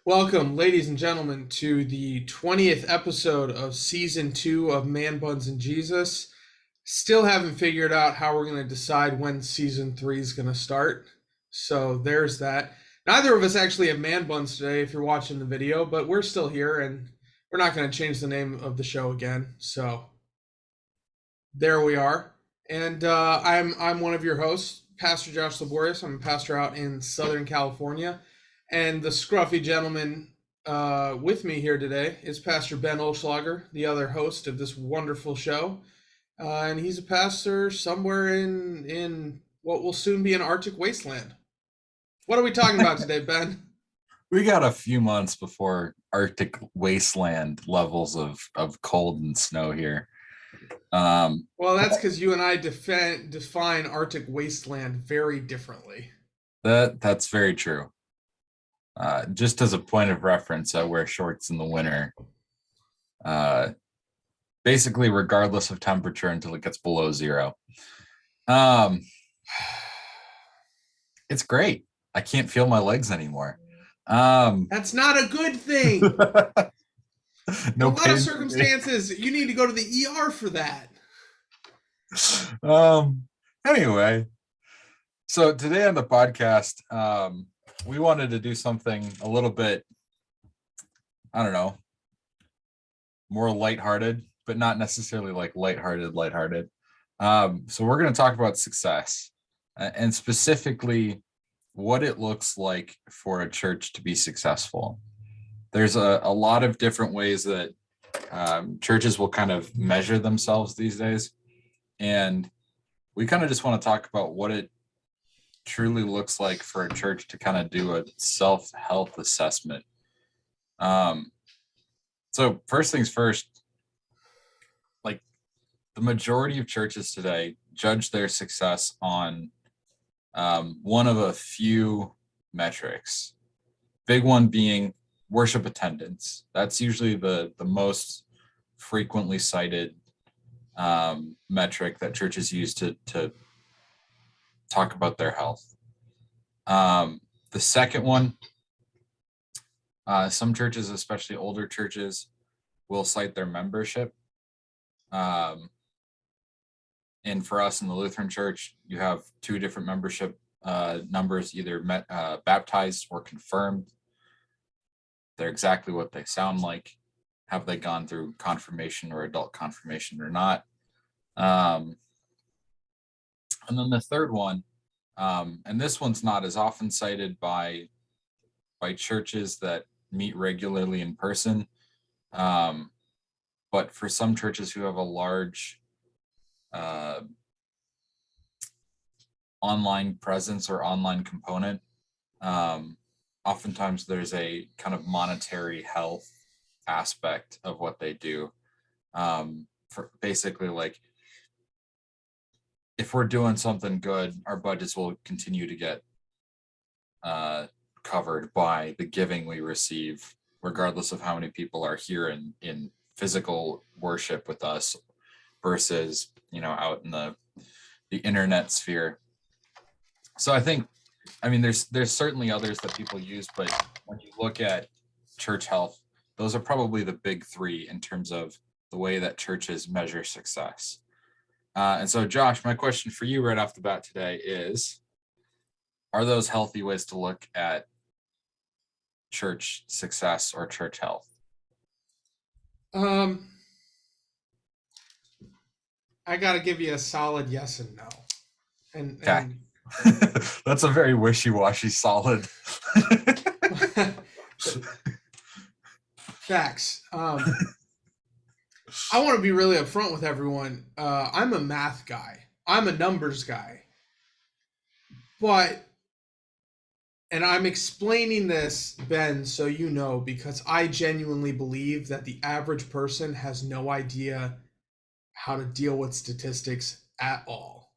Welcome, ladies and gentlemen, to the 20th episode of season 2 of Man Buns and Jesus. Still haven't figured out how we're going to decide when season 3 is going to start. So there's that. Neither of us actually have man buns today if you're watching the video, but we're still here and we're not going to change the name of the show again. So there we are. And I'm one of your hosts, Pastor Josh Laborious. I'm a pastor out in Southern California. And the scruffy gentleman with me here today is Pastor Ben Olschlager, the other host of this wonderful show. And he's a pastor somewhere in what will soon be an Arctic wasteland. What are we talking about today, Ben? We got a few months before Arctic wasteland levels of cold and snow here. Well, that's because you and I define Arctic wasteland very differently. That's very true. Just as a point of reference, I wear shorts in the winter, basically regardless of temperature until it gets below 0. It's great. I can't feel my legs anymore. That's not a good thing. No, in a lot of circumstances, you need to go to the ER for that. Anyway, so today on the podcast, we wanted to do something a little bit, I don't know, more lighthearted, but not necessarily like lighthearted. So we're going to talk about success and specifically what it looks like for a church to be successful. There's a lot of different ways that churches will kind of measure themselves these days. And we kind of just want to talk about what it truly looks like for a church to kind of do a self-health assessment. So first things first, like the majority of churches today judge their success on one of a few metrics. Big one being worship attendance. That's usually the most frequently cited metric that churches use to talk about their health. The second one, some churches, especially older churches, will cite their membership. And for us in the Lutheran Church, you have 2 different membership numbers, either baptized or confirmed. They're exactly what they sound like. Have they gone through confirmation or adult confirmation or not? And then the third one, and this one's not as often cited by churches that meet regularly in person, but for some churches who have a large online presence or online component, oftentimes there's a kind of monetary health aspect of what they do. For basically, like, if we're doing something good, our budgets will continue to get covered by the giving we receive, regardless of how many people are here in physical worship with us versus, out in the internet sphere. So I mean, there's certainly others that people use, but when you look at church health, those are probably the big 3 in terms of the way that churches measure success. And so, Josh, my question for you right off the bat today is, are those healthy ways to look at church success or church health? I got to give you a solid yes and no. And That's a very wishy-washy solid. Facts. I want to be really upfront with everyone. I'm a math guy. I'm a numbers guy. And I'm explaining this, Ben, so you know, because I genuinely believe that the average person has no idea how to deal with statistics at all.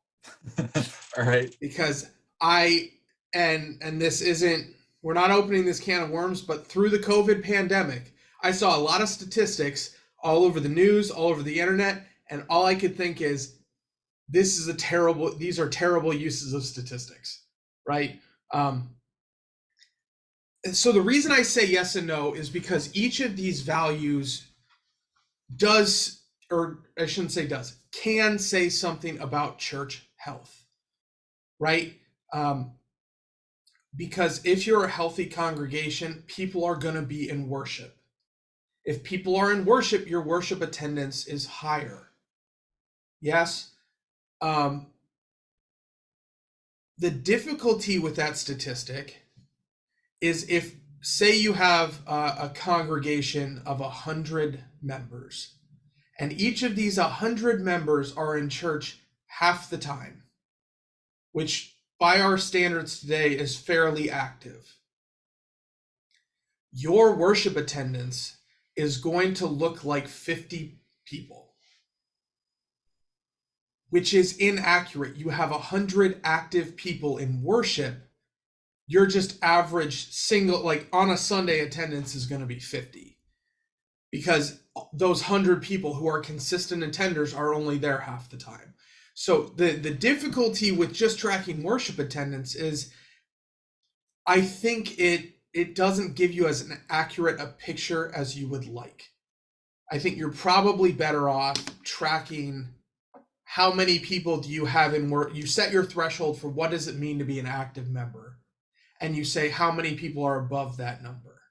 All right. Because and this isn't, we're not opening this can of worms, but through the COVID pandemic, I saw a lot of statistics all over the news, all over the internet, and all I could think is, these are terrible uses of statistics, right? So the reason I say yes and no is because each of these values does, or I shouldn't say does, can say something about church health, right? Because if you're a healthy congregation, people are going to be in worship. If people are in worship, your worship attendance is higher. Yes. The difficulty with that statistic is if, say, you have a congregation of 100 members, and each of these 100 members are in church half the time, which by our standards today is fairly active. Your worship attendance is going to look like 50 people, which is inaccurate. You have 100 active people in worship. Your just average single, like on a Sunday, attendance is going to be 50, because those 100 people who are consistent attenders are only there half the time. So the difficulty with just tracking worship attendance is, I think it doesn't give you as an accurate a picture as you would like. I think you're probably better off tracking how many people do you have in work. You set your threshold for what does it mean to be an active member, and you say how many people are above that number.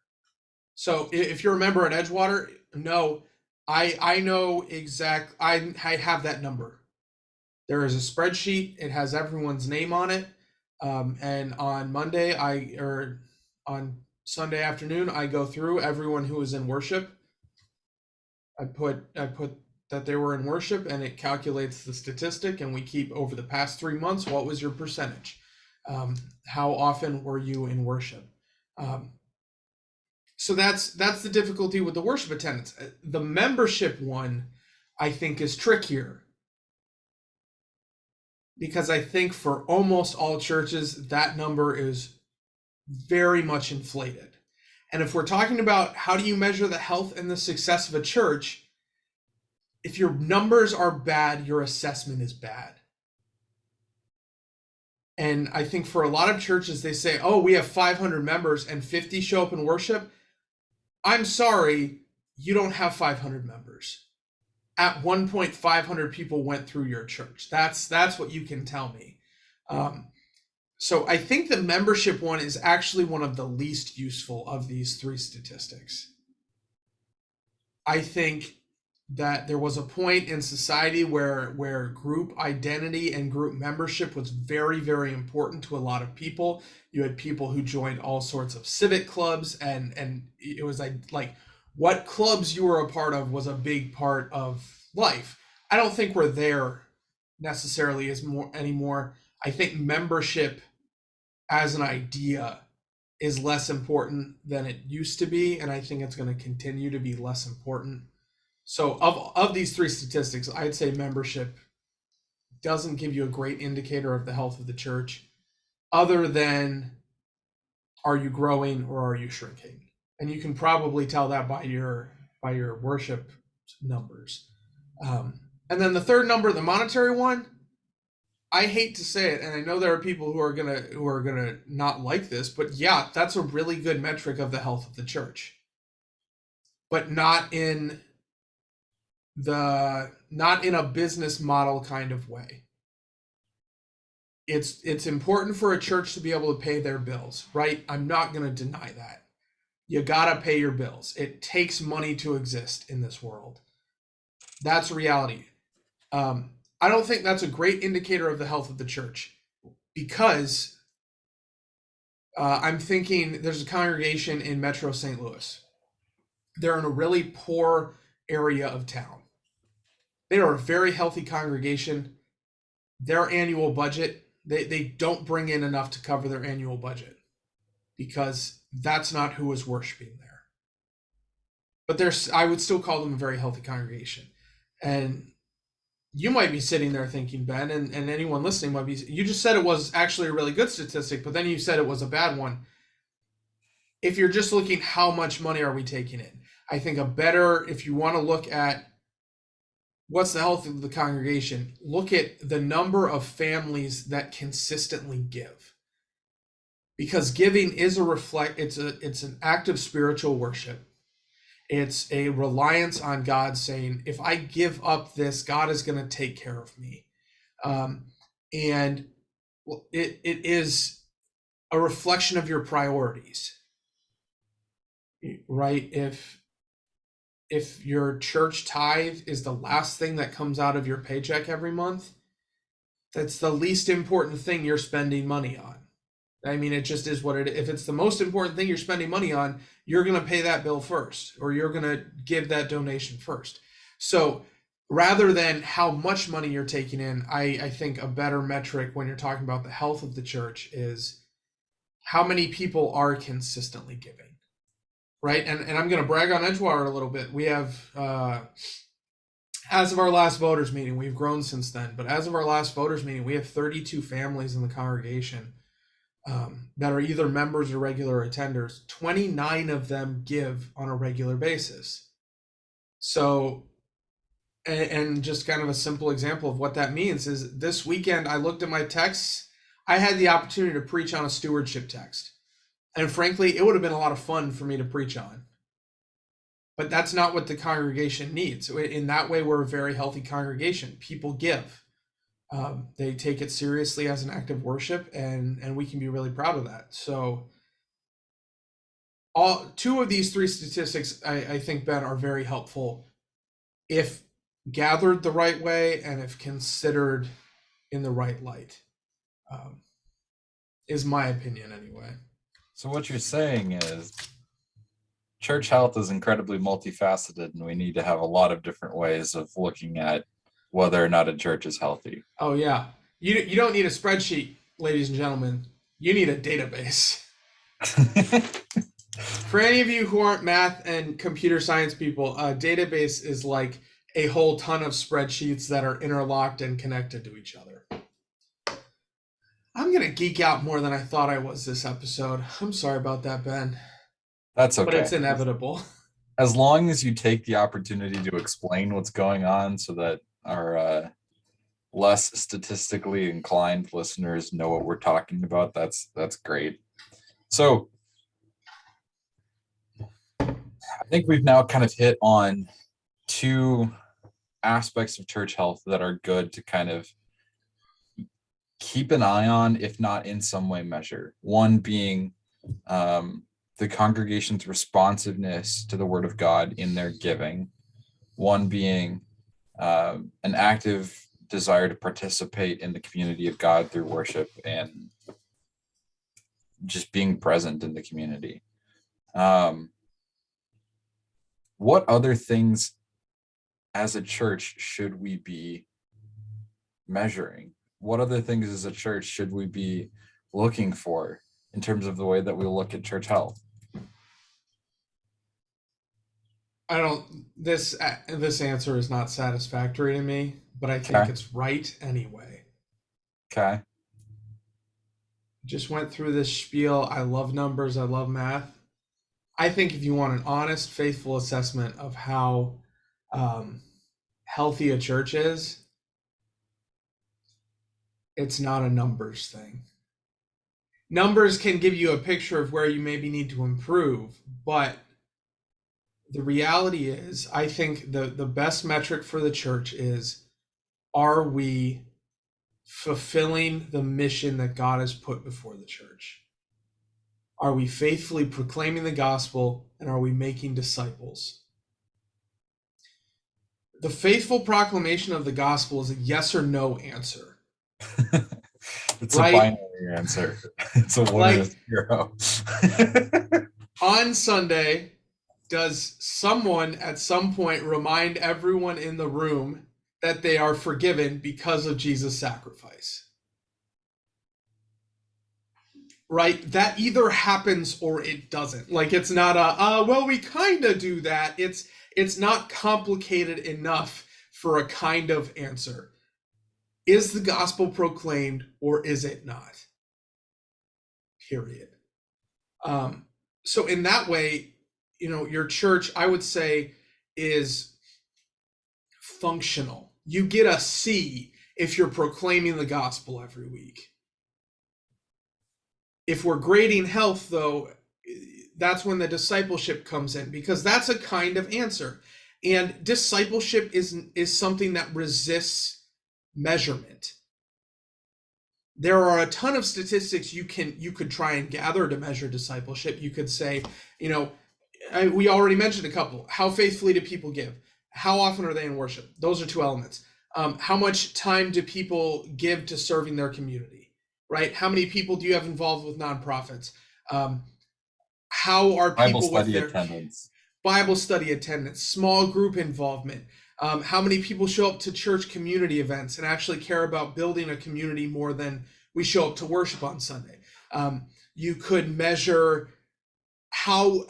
So if you're a member at Edgewater, no, I know exact. I have that number. There is a spreadsheet. It has everyone's name on it. And on Monday, or on Sunday afternoon, I go through everyone who was in worship. I put that they were in worship, and it calculates the statistic, and we keep over the past 3 months, what was your percentage? How often were you in worship? So that's the difficulty with the worship attendance. The membership one, I think, is trickier, because I think for almost all churches, that number is very much inflated. And if we're talking about how do you measure the health and the success of a church, if your numbers are bad, your assessment is bad. And I think for a lot of churches, they say, oh, we have 500 members and 50 show up in worship. I'm sorry, you don't have 500 members. At one point, 500 people went through your church. That's what you can tell me. So I think the membership one is actually one of the least useful of these three statistics. I think that there was a point in society where group identity and group membership was very, very important to a lot of people. You had people who joined all sorts of civic clubs, and it was like what clubs you were a part of was a big part of life. I don't think we're there necessarily anymore. I think membership as an idea is less important than it used to be, and I think it's going to continue to be less important. So of these three statistics, I'd say membership doesn't give you a great indicator of the health of the church, other than are you growing or are you shrinking? And you can probably tell that by your worship numbers. And then the third number, the monetary one, I hate to say it, and I know there are people who are gonna not like this, but yeah, that's a really good metric of the health of the church, but not in a business model kind of way. It's important for a church to be able to pay their bills, right? I'm not going to deny that. You gotta pay your bills. It takes money to exist in this world. That's a reality. I don't think that's a great indicator of the health of the church, because I'm thinking there's a congregation in Metro St. Louis. They're in a really poor area of town. They are a very healthy congregation. Their annual budget, they don't bring in enough to cover their annual budget, because that's not who is worshiping there. But I would still call them a very healthy congregation. And you might be sitting there thinking, Ben, and anyone listening might be, you just said it was actually a really good statistic, but then you said it was a bad one. If you're just looking how much money are we taking in, I think if you want to look at what's the health of the congregation, look at the number of families that consistently give. because giving is it's an act of spiritual worship. It's a reliance on God, saying, if I give up this, God is going to take care of me. And it is a reflection of your priorities, right? If your church tithe is the last thing that comes out of your paycheck every month, that's the least important thing you're spending money on. I mean, it just is what it is. If it's the most important thing you're spending money on, you're going to pay that bill first, or you're going to give that donation first. So rather than how much money you're taking in, I think a better metric when you're talking about the health of the church is how many people are consistently giving, right? And I'm going to brag on Edgewater a little bit. We have, as of our last voters meeting, we've grown since then, but as of our last voters meeting, we have 32 families in the congregation that are either members or regular attenders. 29 of them give on a regular basis. So, and just kind of a simple example of what that means is this weekend I looked at my texts. I had the opportunity to preach on a stewardship text. And frankly, it would have been a lot of fun for me to preach on. But that's not what the congregation needs. In that way, we're a very healthy congregation. People give. They take it seriously as an act of worship, and we can be really proud of that. So two of these three statistics, I think, Ben, are very helpful if gathered the right way and if considered in the right light, is my opinion anyway. So what you're saying is church health is incredibly multifaceted, and we need to have a lot of different ways of looking at whether or not a church is healthy. Oh, yeah. You don't need a spreadsheet, ladies and gentlemen. You need a database. For any of you who aren't math and computer science people, a database is like a whole ton of spreadsheets that are interlocked and connected to each other. I'm going to geek out more than I thought I was this episode. I'm sorry about that, Ben. That's okay. But it's inevitable. As long as you take the opportunity to explain what's going on so that our less statistically inclined listeners know what we're talking about, that's great. So I think we've now kind of hit on two aspects of church health that are good to kind of keep an eye on, if not in some way measure. One being the congregation's responsiveness to the word of God in their giving. One being an active desire to participate in the community of God through worship and just being present in the community. What other things as a church should we be measuring? What other things as a church should we be looking for in terms of the way that we look at church health? This answer is not satisfactory to me, but I think it's right anyway. Okay. Just went through this spiel. I love numbers. I love math. I think if you want an honest, faithful assessment of how healthy a church is, it's not a numbers thing. Numbers can give you a picture of where you maybe need to improve, but the reality is, I think the best metric for the church is, are we fulfilling the mission that God has put before the church? Are we faithfully proclaiming the gospel, and are we making disciples? The faithful proclamation of the gospel is a yes or no answer. It's right? A binary answer. It's a one or zero. On Sunday, does someone at some point remind everyone in the room that they are forgiven because of Jesus' sacrifice? Right? That either happens or it doesn't. Like, it's not well, we kind of do that. It's not complicated enough for a kind of answer. Is the gospel proclaimed or is it not? Period. So in that way, your church, I would say, is functional. You get a C if you're proclaiming the gospel every week. If we're grading health, though, that's when the discipleship comes in, because that's a kind of answer. And discipleship is something that resists measurement. There are a ton of statistics you could try and gather to measure discipleship. You could say, we already mentioned a couple. How faithfully do people give? How often are they in worship? Those are two elements. How much time do people give to serving their community, right? How many people do you have involved with nonprofits? How are Bible people with study their attendance. Bible study attendance, small group involvement? How many people show up to church community events and actually care about building a community more than we show up to worship on Sunday? You could measure how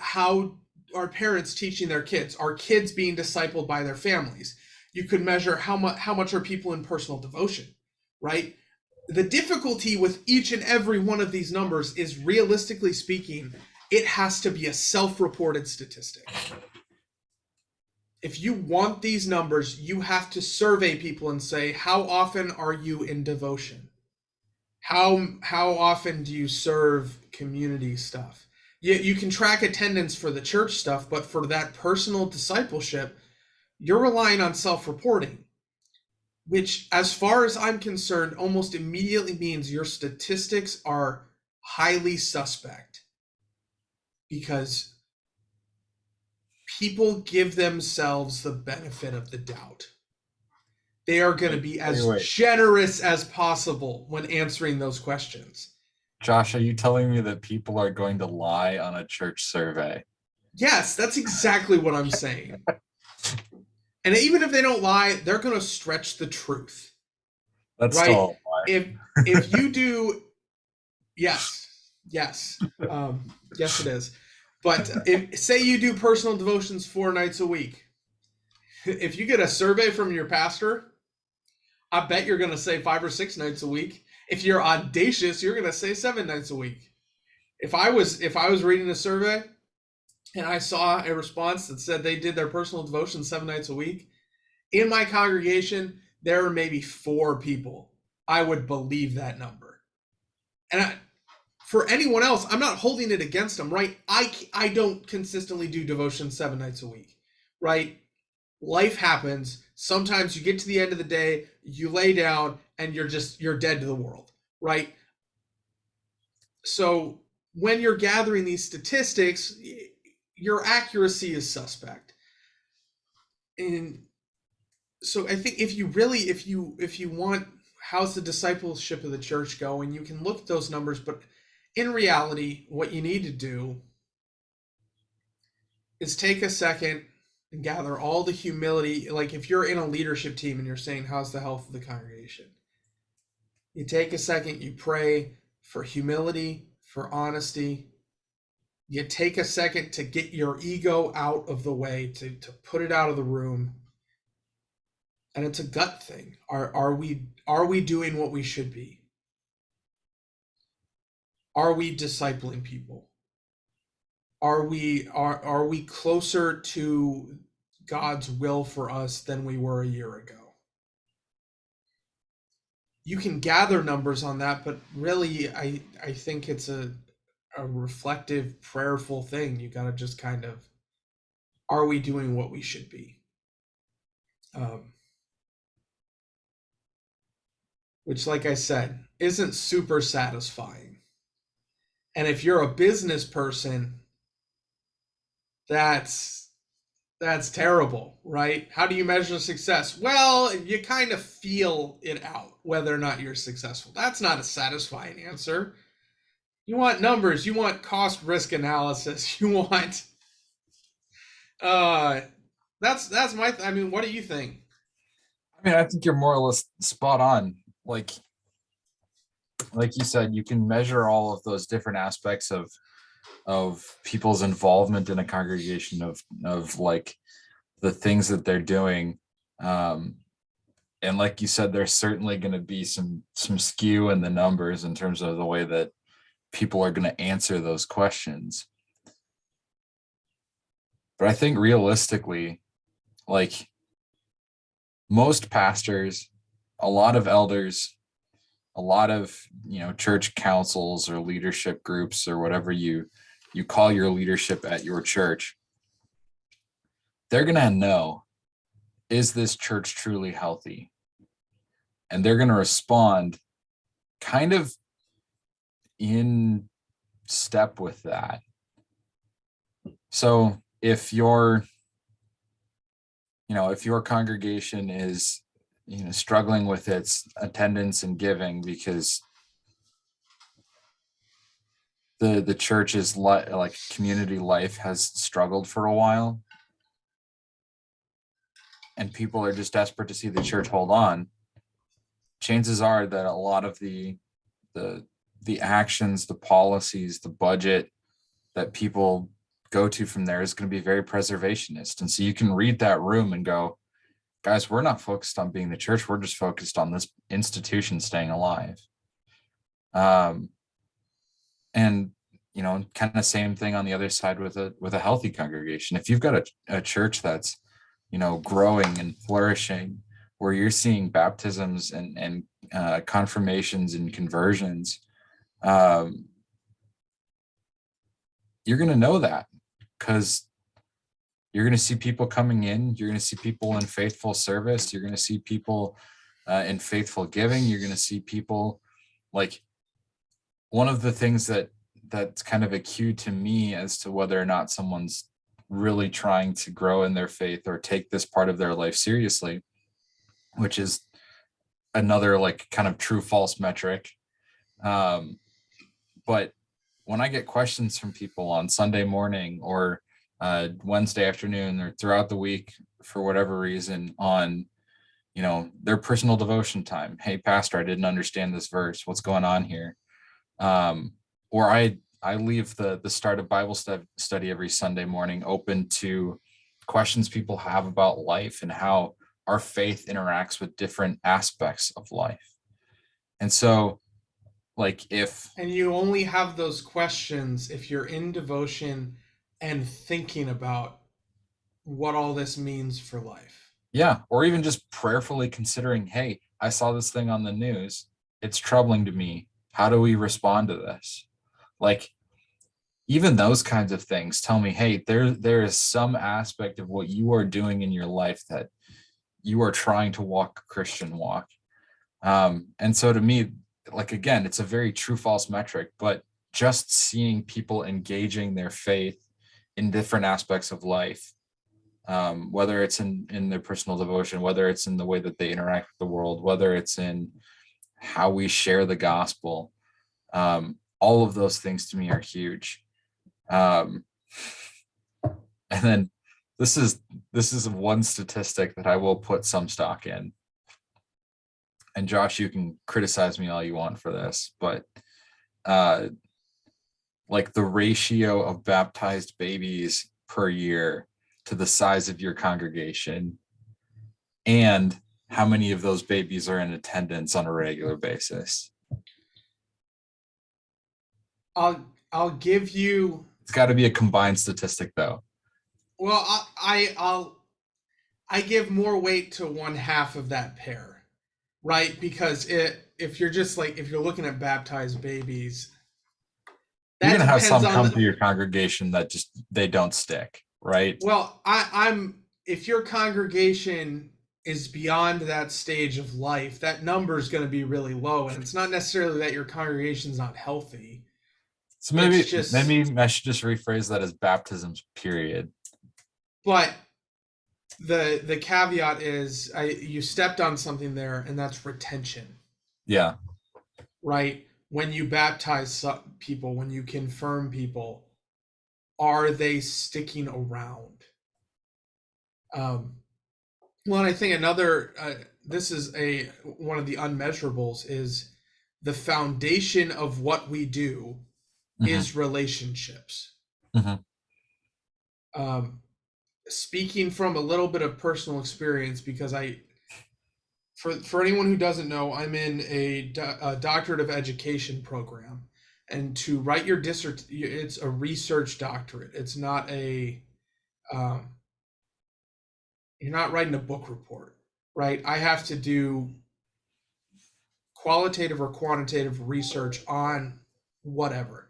are parents teaching their kids? Are kids being discipled by their families? You could measure how much are people in personal devotion, right? The difficulty with each and every one of these numbers is, realistically speaking, it has to be a self-reported statistic. If you want these numbers, you have to survey people and say, how often are you in devotion? How often do you serve community stuff? You can track attendance for the church stuff, but for that personal discipleship, you're relying on self-reporting, which, as far as I'm concerned, almost immediately means your statistics are highly suspect, because people give themselves the benefit of the doubt. They are going to be as generous as possible when answering those questions. Josh, are you telling me that people are going to lie on a church survey? Yes, that's exactly what I'm saying. And even if they don't lie, they're going to stretch the truth. That's right? still a lie. If you do, yes, yes it is. But if, say you do personal devotions 4 nights a week, if you get a survey from your pastor, I bet you're going to say 5 or 6 nights a week. If you're audacious, you're going to say 7 nights a week. If I was reading a survey and I saw a response that said they did their personal devotion 7 nights a week, in my congregation, there are maybe 4 people I would believe that number. And for anyone else, I'm not holding it against them, right? I don't consistently do devotion 7 nights a week, right? Life happens. Sometimes you get to the end of the day, you lay down, and you're dead to the world, right? So when you're gathering these statistics, your accuracy is suspect. And so I think if you want, how's the discipleship of the church going, you can look at those numbers, but in reality, what you need to do is take a second and gather all the humility. Like, if you're in a leadership team and you're saying, how's the health of the congregation? You take a second, you pray for humility, for honesty. You take a second to get your ego out of the way, to put it out of the room. And it's a gut thing. Are we doing what we should be? Are we discipling people? Are we closer to God's will for us than we were a year ago? You can gather numbers on that, but really, I think it's a reflective, prayerful thing. You got to just kind of, are we doing what we should be? Which, like I said, isn't super satisfying. And if you're a business person, that's terrible, right? How do you measure success? Well, you kind of feel it out whether or not you're successful. That's not a satisfying answer. You want numbers, you want cost risk analysis, you want that's my I mean, what do you think? I mean, I think you're more or less spot on. Like you said, you can measure all of those different aspects of people's involvement in a congregation, of like the things that they're doing. And like you said, there's certainly going to be some skew in the numbers in terms of the way that people are going to answer those questions. But I think realistically, like most pastors, a lot of elders, a lot of, church councils or leadership groups or whatever you call your leadership at your church, they're going to know, is this church truly healthy? And they're going to respond kind of in step with that. So if your congregation is, struggling with its attendance and giving because the church's like community life has struggled for a while, and people are just desperate to see the church hold on, chances are that a lot of the actions, the policies, the budget that people go to from there is going to be very preservationist. And so you can read that room and go, guys, we're not focused on being the church. We're just focused on this institution staying alive. And kind of same thing on the other side with a healthy congregation. If you've got a church that's, growing and flourishing, where you're seeing baptisms and confirmations and conversions, you're going to know that because you're going to see people coming in. You're going to see people in faithful service. You're going to see people in faithful giving. You're going to see people, like, one of the things that's kind of a cue to me as to whether or not someone's really trying to grow in their faith or take this part of their life seriously, which is another like kind of true false metric. But when I get questions from people on Sunday morning or Wednesday afternoon or throughout the week for whatever reason on, their personal devotion time, hey, pastor, I didn't understand this verse. What's going on here? Or I leave the start of Bible study every Sunday morning open to questions people have about life and how our faith interacts with different aspects of life. And so, and you only have those questions if you're in devotion and thinking about what all this means for life. Yeah, or even just prayerfully considering, hey, I saw this thing on the news. It's troubling to me. How do we respond to this? Like, even those kinds of things tell me, hey, there is some aspect of what you are doing in your life that you are trying to walk a Christian walk. And so to me, like, again, it's a very true false metric, but just seeing people engaging their faith in different aspects of life, whether it's in their personal devotion, whether it's in the way that they interact with the world, whether it's in how we share the gospel, all of those things to me are huge. And then this is one statistic that I will put some stock in. And Josh, you can criticize me all you want for this, but like the ratio of baptized babies per year to the size of your congregation and how many of those babies are in attendance on a regular basis. I'll give you. It's got to be a combined statistic, though. Well, I give more weight to one half of that pair, right? Because if you're just like, if you're looking at baptized babies, you're gonna have some come to your congregation that just they don't stick, right? Well, I'm if your congregation is beyond that stage of life, that number is going to be really low, and it's not necessarily that your congregation's not healthy. So maybe I should just rephrase that as baptisms, period. But the caveat is you stepped on something there, and that's retention. Yeah. Right? When you baptize people, when you confirm people, are they sticking around? Well, and I think another, this is one of the unmeasurables, is the foundation of what we do is relationships. Speaking from a little bit of personal experience, because for anyone who doesn't know, I'm in a doctorate of education program, and to write your it's a research doctorate. It's not a you're not writing a book report, right? I have to do qualitative or quantitative research on whatever.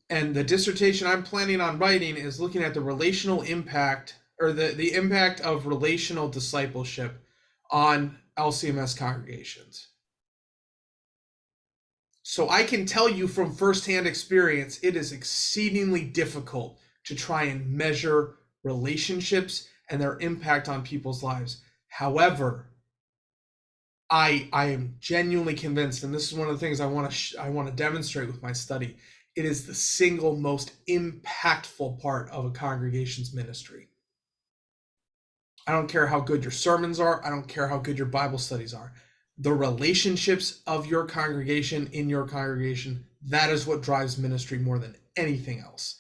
And the dissertation I'm planning on writing is looking at the relational impact, or the impact of relational discipleship on LCMS congregations. So I can tell you from firsthand experience, it is exceedingly difficult to try and measure relationships and their impact on people's lives. However, I am genuinely convinced, and this is one of the things I want to demonstrate with my study. It is the single most impactful part of a congregation's ministry. I don't care how good your sermons are. I don't care how good your Bible studies are. The relationships of your congregation in your congregation, that is what drives ministry more than anything else.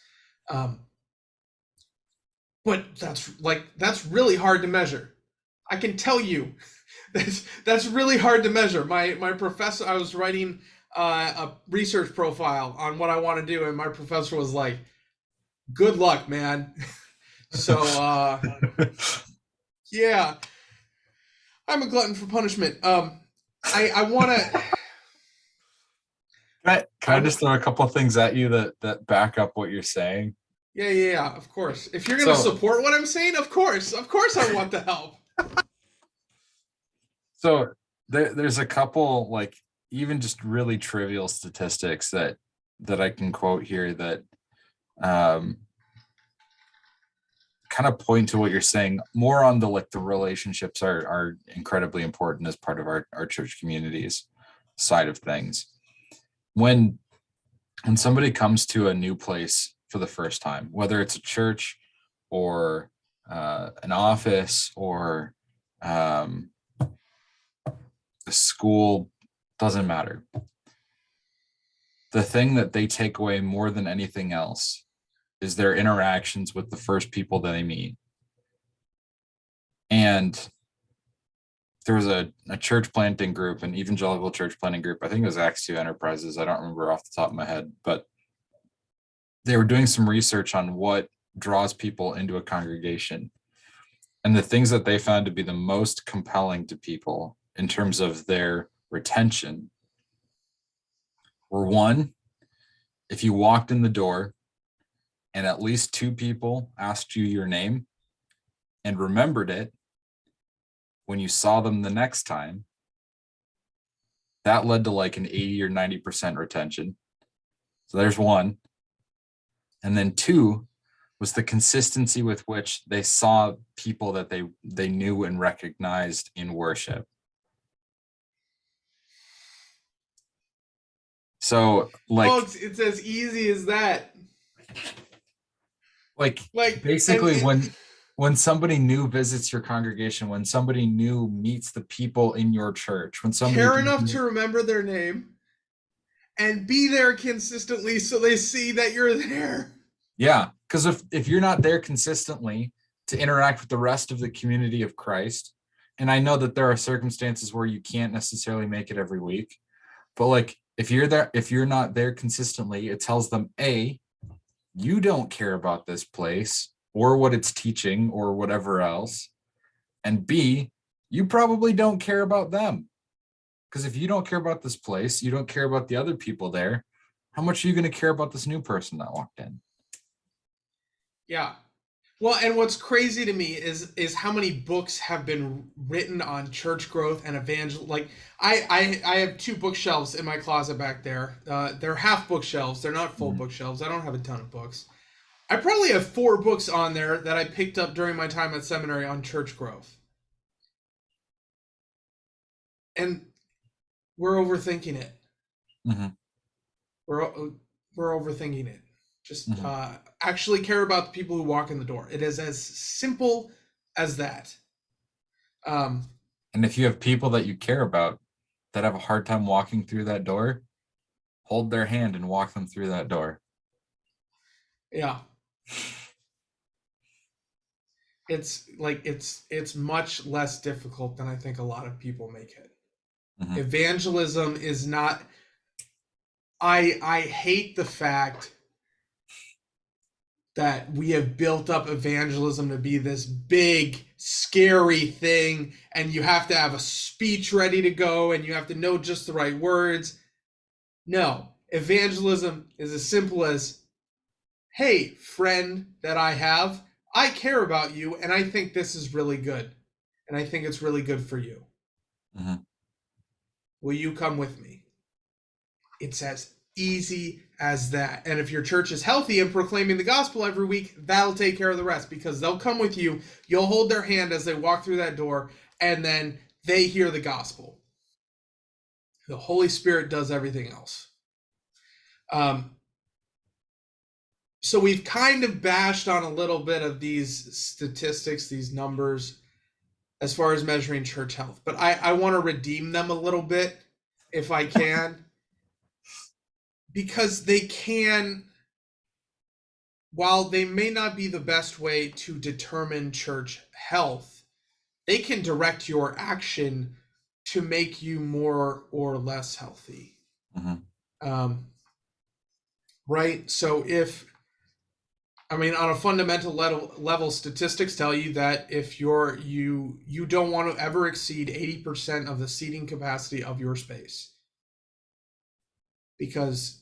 But that's really hard to measure. I can tell you that's really hard to measure. My professor, I was writing a research profile on what I want to do, and my professor was like, "Good luck, man." So yeah, I'm a glutton for punishment. I want to. Can I just throw a couple of things at you that back up what you're saying? Yeah. Of course. If you're gonna support what I'm saying, of course, I want the help. So there's a couple, like, even just really trivial statistics that I can quote here that kind of point to what you're saying more on the relationships are incredibly important as part of our church communities side of things. When somebody comes to a new place for the first time, whether it's a church or an office or a school, doesn't matter. The thing that they take away more than anything else is their interactions with the first people that they meet. And there was a church planting group, an evangelical church planting group. I think it was Acts 2 Enterprises. I don't remember off the top of my head, but they were doing some research on what draws people into a congregation. And the things that they found to be the most compelling to people in terms of their retention were, one, if you walked in the door and at least two people asked you your name and remembered it when you saw them the next time, that led to like an 80 or 90% retention. So there's one. And then two was the consistency with which they saw people that they knew and recognized in worship. So like, folks, it's as easy as that. Like basically when somebody new visits your congregation, when somebody new meets the people in your church, when somebody care enough to remember their name and be there consistently so they see that you're there. Yeah, because if you're not there consistently to interact with the rest of the community of Christ, and I know that there are circumstances where you can't necessarily make it every week, but like if you're not there consistently, it tells them, A, you don't care about this place or what it's teaching or whatever else. And B, you probably don't care about them. Because if you don't care about this place, you don't care about the other people there, how much are you going to care about this new person that walked in? Yeah. Well, and what's crazy to me is how many books have been written on church growth and evangel. Like I have two bookshelves in my closet back there. They're half bookshelves. They're not full bookshelves. I don't have a ton of books. I probably have 4 books on there that I picked up during my time at seminary on church growth. And we're overthinking it. Mm-hmm. We're overthinking it. Just actually care about the people who walk in the door. It is as simple as that. And if you have people that you care about that have a hard time walking through that door, hold their hand and walk them through that door. Yeah. It's much less difficult than I think a lot of people make it. Mm-hmm. Evangelism is not. I hate the fact that we have built up evangelism to be this big, scary thing, and you have to have a speech ready to go and you have to know just the right words. No, evangelism is as simple as, hey, friend that I have, I care about you and I think this is really good. And I think it's really good for you. Mhm. Will you come with me? It's as easy as that. And if your church is healthy and proclaiming the gospel every week, that'll take care of the rest, because they'll come with you. You'll hold their hand as they walk through that door, and then they hear the gospel. The Holy Spirit does everything else. So we've kind of bashed on a little bit of these statistics, these numbers, as far as measuring church health, but I want to redeem them a little bit if I can, because they can, while they may not be the best way to determine church health, they can direct your action to make you more or less healthy. Mhm. Right? So on a fundamental level, statistics tell you that if you don't want to ever exceed 80% of the seating capacity of your space, because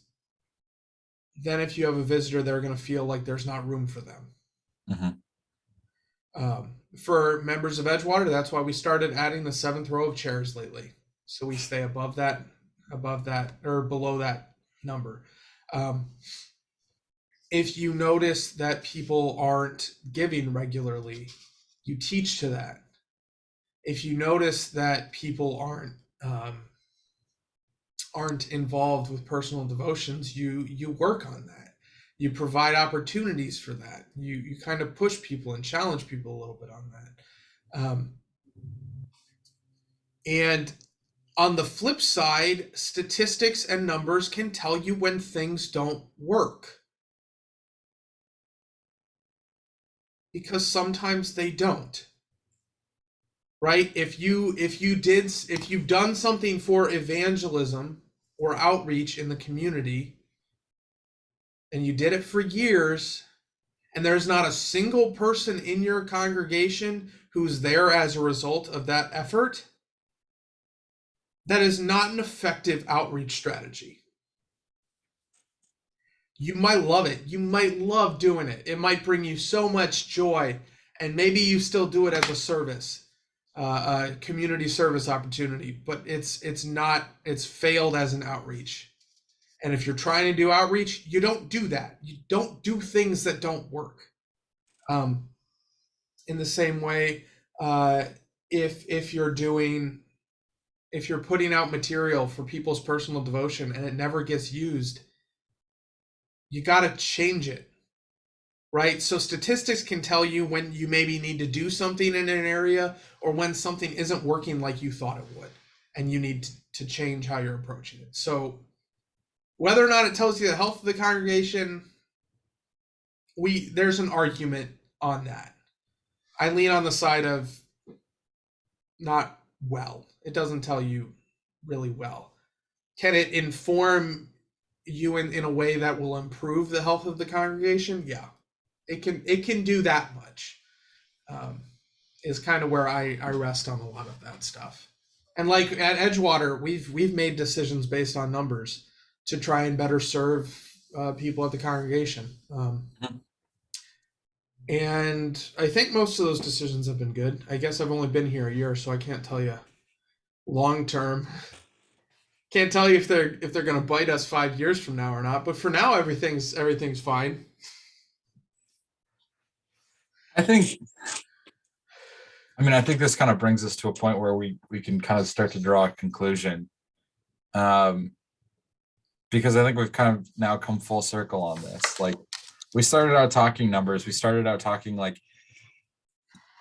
then if you have a visitor, they're going to feel like there's not room for them. Mhm. For members of Edgewater, that's why we started adding the 7th row of chairs lately, so we stay above that or below that number. If you notice that people aren't giving regularly, you teach to that. If you notice that people aren't involved with personal devotions, you work on that. You provide opportunities for that. You kind of push people and challenge people a little bit on that. And on the flip side, statistics and numbers can tell you when things don't work, because sometimes they don't. Right? If you've done something for evangelism or outreach in the community and you did it for years, and there's not a single person in your congregation who's there as a result of that effort, that is not an effective outreach strategy. You might love it. You might love doing it. It might bring you so much joy, and maybe you still do it as a service, a community service opportunity. But it's not. It's failed as an outreach. And if you're trying to do outreach, you don't do that. You don't do things that don't work. Um, in the same way, uh, if you're putting out material for people's personal devotion and it never gets used, you got to change it. Right? So statistics can tell you when you maybe need to do something in an area, or when something isn't working like you thought it would, and you need to change how you're approaching it. So whether or not it tells you the health of the congregation, there's an argument on that. I lean on the side of not well. It doesn't tell you really well. Can it inform you in a way that will improve the health of the congregation? Yeah, it can do that much. Um, is kind of where I rest on a lot of that stuff. And like at Edgewater, we've made decisions based on numbers to try and better serve people at the congregation. Mhm. And I think most of those decisions have been good. I guess I've only been here a year, so I can't tell you long term. Can't tell you if they're going to bite us 5 years from now or not. But for now, everything's fine. I think, I think this kind of brings us to a point where we can kind of start to draw a conclusion. Um, because I think we've kind of now come full circle on this. Like, we started out talking numbers. We started out talking like,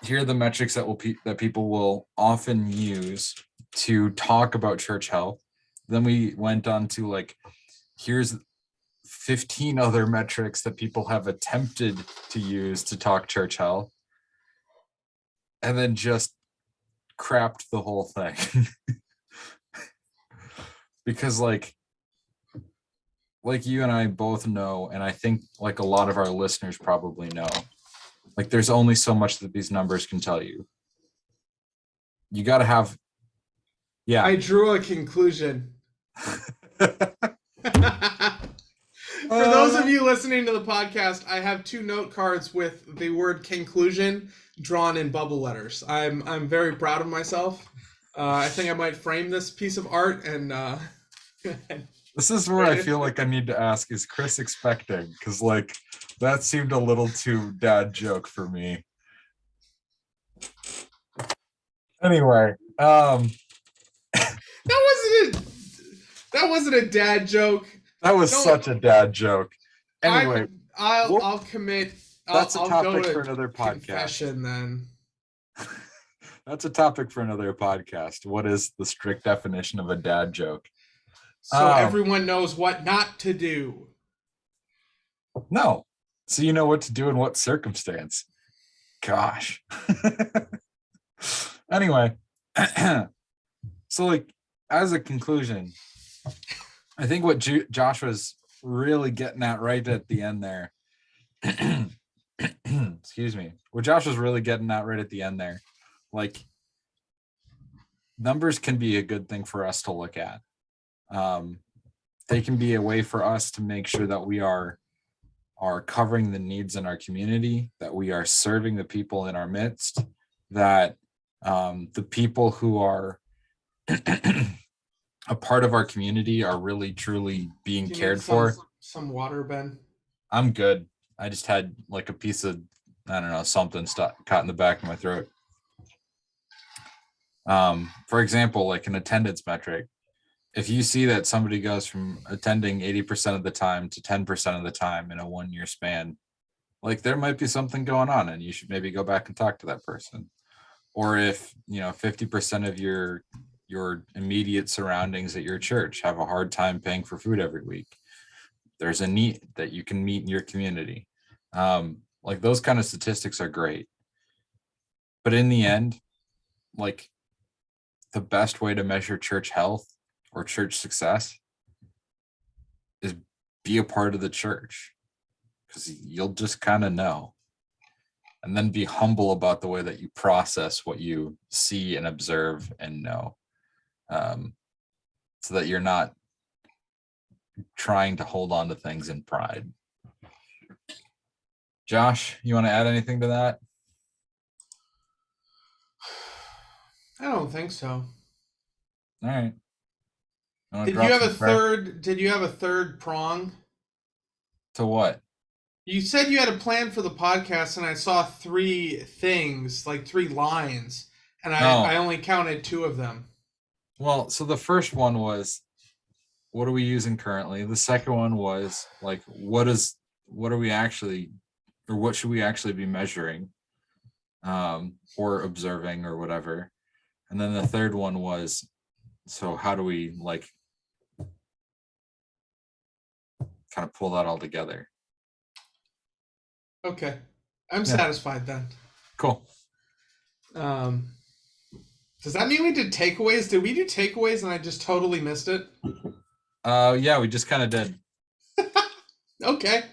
here are the metrics that people will often use to talk about church health. Then we went on to like, here's 15 other metrics that people have attempted to use to talk church health, and then just crapped the whole thing. Because like, like you and I both know, and I think like a lot of our listeners probably know, like there's only so much that these numbers can tell you. You got to have, yeah. I drew a conclusion. For those of you listening to the podcast, I have 2 note cards with the word conclusion drawn in bubble letters. I'm very proud of myself. I think I might frame this piece of art and This is where I feel like I need to ask, is Chris expecting? Because like that seemed a little too dad joke for me. Anyway, that wasn't a dad joke. that was No, such a dad joke. Anyway, I'll commit. that's a I'll topic go for to another podcast. confession then. That's a topic for another podcast. What is the strict definition of a dad joke? So everyone knows what not to do. No. So you know what to do in what circumstance. Gosh. Anyway, so like as a conclusion, I think what Josh was really getting at right at the end there, excuse me, what Josh was really getting at right at the end there, like numbers can be a good thing for us to look at. They can be a way for us to make sure that we are covering the needs in our community, that we are serving the people in our midst, that the people who are a part of our community are really truly being cared for. Some water, Ben? I'm good. I just had like a piece of, I don't know, something caught in the back of my throat. For example, like an attendance metric, if you see that somebody goes from attending 80% of the time to 10% of the time in a 1-year span, like there might be something going on and you should maybe go back and talk to that person. Or if, 50% of your immediate surroundings at your church have a hard time paying for food every week, there's a need that you can meet in your community. Like those kind of statistics are great. But in the end, like the best way to measure church health or church success is be a part of the church, because you'll just kind of know. And then be humble about the way that you process what you see and observe and know, so that you're not trying to hold on to things in pride. Josh, you want to add anything to that? I don't think so. All right. Did you have a third prong? To what? You said you had a plan for the podcast, and I saw 3 things, like 3 lines, and I only counted 2 of them. Well, so the first one was, what are we using currently? The second one was like, what are we actually, or what should we actually be measuring, or observing or whatever? And then the third one was, so how do we like kind of pull that all together? Okay. I'm satisfied then. Cool. Does that mean we did takeaways? Did we do takeaways and I just totally missed it? Yeah, we just kind of did. Okay.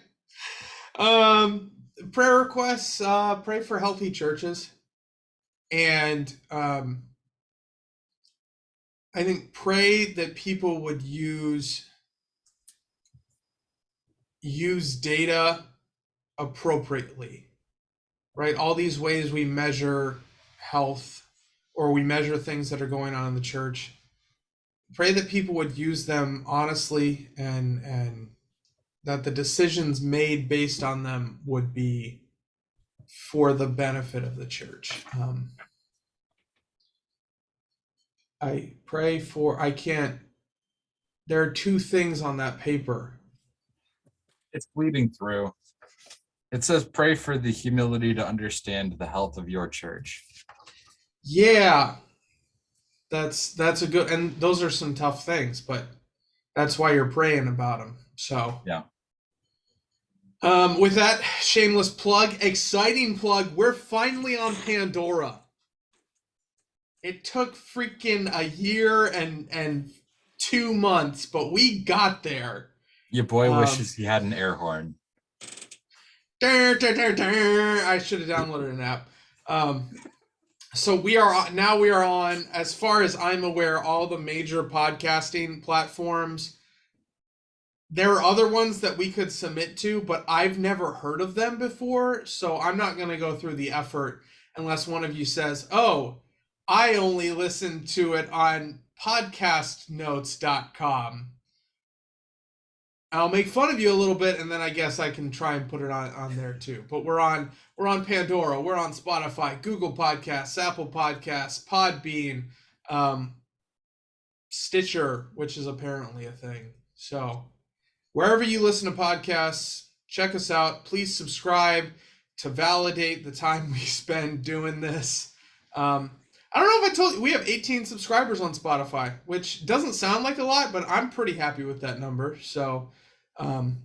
Prayer requests, pray for healthy churches. And I think pray that people would use data appropriately, right? All these ways we measure health, or we measure things that are going on in the church. Pray that people would use them honestly, and that the decisions made based on them would be for the benefit of the church. I pray for, there are 2 things on that paper. It's bleeding through. It says, pray for the humility to understand the health of your church. Yeah, that's a good, and those are some tough things, but that's why you're praying about them. So yeah. With that shameless plug, exciting plug, we're finally on Pandora. It took freaking a year and 2 months, but we got there. Your boy Um, wishes he had an air horn. I should have downloaded an app. Um, so we are on, as far as I'm aware, all the major podcasting platforms. There are other ones that we could submit to, but I've never heard of them before, so I'm not going to go through the effort unless one of you says, "Oh, I only listen to it on podcastnotes.com." I'll make fun of you a little bit, and then I guess I can try and put it on there too. But we're on Pandora, we're on Spotify, Google Podcasts, Apple Podcasts, Podbean, um, Stitcher, which is apparently a thing. So wherever you listen to podcasts, check us out. Please subscribe to validate the time we spend doing this. I don't know if I told you, we have 18 subscribers on Spotify, which doesn't sound like a lot, but I'm pretty happy with that number. So, um,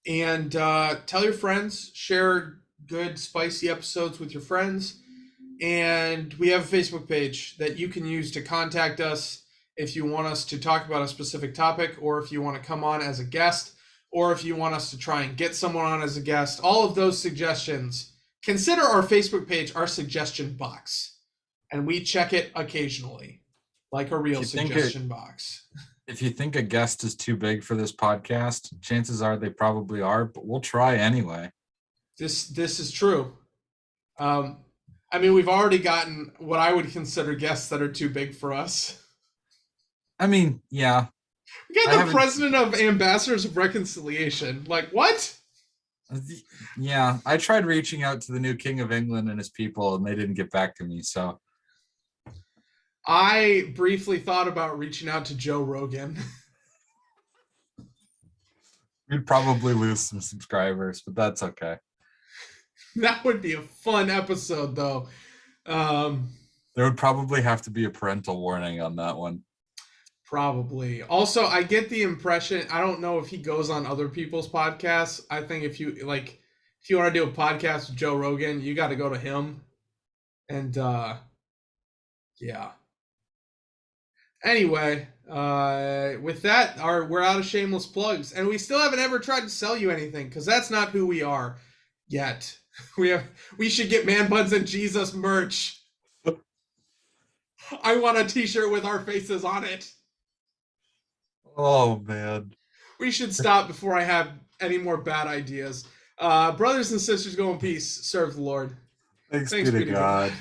and tell your friends, share good, spicy episodes with your friends. And we have a Facebook page that you can use to contact us if you want us to talk about a specific topic, or if you want to come on as a guest, or if you want us to try and get someone on as a guest. All of those suggestions, consider our Facebook page our suggestion box, and we check it occasionally, like a real suggestion box. If you think a guest is too big for this podcast, chances are they probably are, but we'll try anyway. This is true. I mean, we've already gotten what I would consider guests that are too big for us. I mean, yeah. We got the president of Ambassadors of Reconciliation. Like, what? Yeah, I tried reaching out to the new King of England and his people, and they didn't get back to me, so. I briefly thought about reaching out to Joe Rogan. We'd probably lose some subscribers, but that's okay. That would be a fun episode, though. There would probably have to be a parental warning on that one. Probably. Also, I get the impression, I don't know if he goes on other people's podcasts. I think if you want to do a podcast with Joe Rogan, you got to go to him. And yeah. Anyway, with that, we're out of shameless plugs, and we still haven't ever tried to sell you anything, because that's not who we are yet. We should get Man Buns and Jesus merch. I want a t-shirt with our faces on it. Oh man. We should stop before I have any more bad ideas. Brothers and sisters, go in peace. Serve the Lord. Thanks be to God.